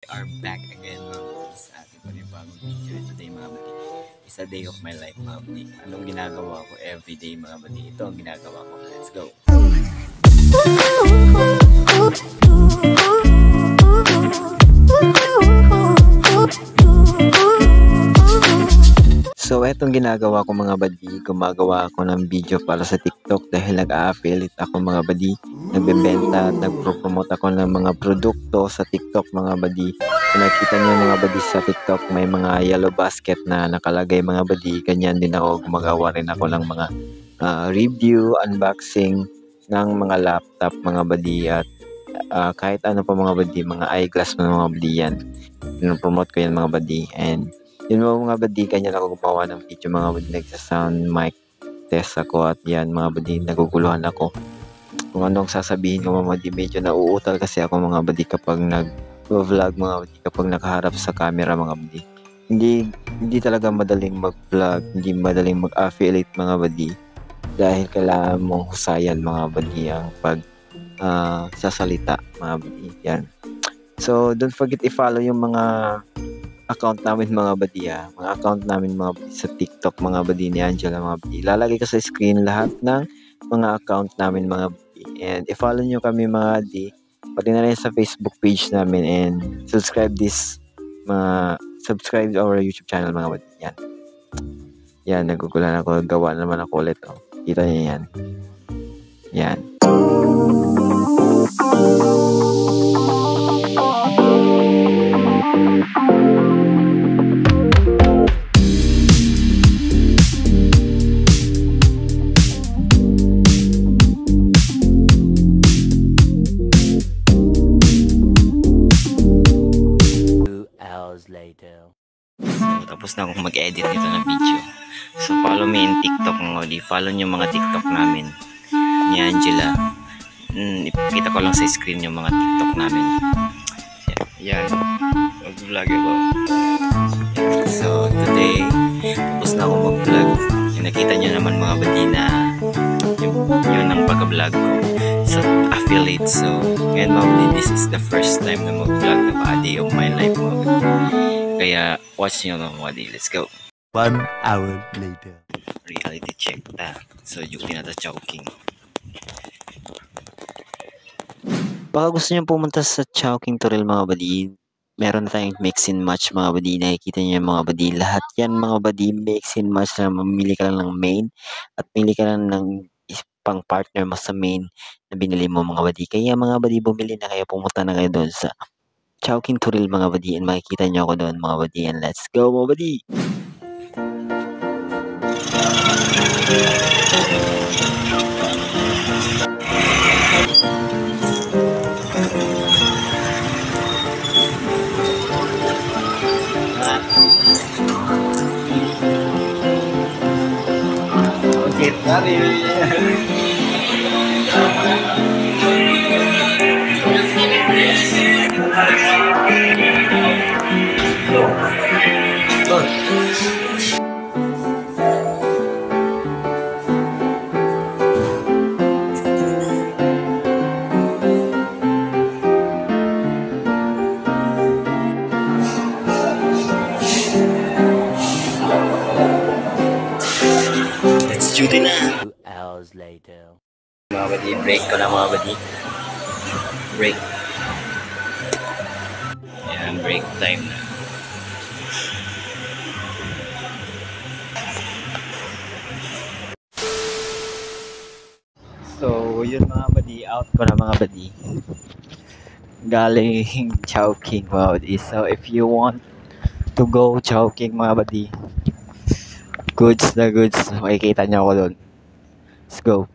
Are back again mga buddy sa ating panibagong video. Today mga buddy, is a day of my life mga buddy. Anong ginagawa ko everyday mga buddy? Ito ang ginagawa ko. Let's go! So etong ginagawa ko mga buddy, gumagawa ako ng video para sa TikTok dahil nag-a-affiliate ako mga buddy. Nagbebenta at nagpo-promote ako ng mga produkto sa TikTok mga buddy. Kung nakita niyo mga buddy sa TikTok, may mga yellow basket na nakalagay mga buddy. Ganyan din ako, gumagawa rin ako ng mga review, unboxing ng mga laptop mga buddy. At kahit ano pa mga buddy, mga eyeglass mga buddy yan. Pinopromote ko yan mga buddy. And yun mga buddy, ganyan ako gumawa ng video mga buddy. Nagsa-sound mic test ako at yan mga buddy, naguguluhan ako kung anong sasabihin ko mga buddy. Medyo nauutal kasi ako mga buddy kapag nag-vlog mga buddy, kapag nakaharap sa camera mga buddy. Hindi talaga madaling mag-vlog, hindi madaling mag-affiliate mga buddy, dahil kailangan mong husayan mga buddy ang pag sasalita mga buddy. Yan. So don't forget i-follow yung mga account namin mga buddy, mga account namin mga buddy sa TikTok mga buddy ni Angela mga buddy. Lalagay ko sa screen lahat ng mga account namin mga buddy. And i-follow nyo kami mga buddy, pati na rin sa Facebook page namin, and subscribe our YouTube channel mga buddy. Yan. Yan, nagugulan ako, gawa naman ako ulit. Oh. Kita niyo yan. Yan. Later. So, tapos na akong mag-edit dito ng video. So, follow me in TikTok mga buddy. Follow nyo mga TikTok namin ni Angela. Ipakita ko lang sa screen yung mga TikTok namin. Yan. Mag-vlog ako. So, today, tapos na akong mag-vlog. Nakita nyo naman mga buddy na yun ang pag-vlog ko sa affiliate. So, ngayon mga buddy, this is the first time na mag-vlog na a day of my life mga buddy. Kaya, watch nyo mga buddy. Let's go. 1 hour later. Reality check ta. So, duty na ta Chowking. Baka gusto nyo pumunta sa Chowking Turil mga buddy. Meron na tayong mix and match mga buddy. Nakikita nyo yung mga buddy. Lahat yan mga buddy, mix and match na mamili ka lang ng main at pili ka lang ng pang partner mo sa main na binili mo mga buddy. Kaya mga buddy, bumili na kayo, pumunta na kayo doon sa Chowking Turil mga buddy, and makikita nyo ako doon mga buddy. And let's go mga buddy! Let's duty na! 2 hours later. Mga buddy, break ko na mga buddy. Break. Ayan, break time na. So, yun mga buddy, out ko na mga buddy. Galing Chowking mga buddy. So, if you want to go Chowking mga buddy, goods na goods, makikita nyo ako doon. Let's go.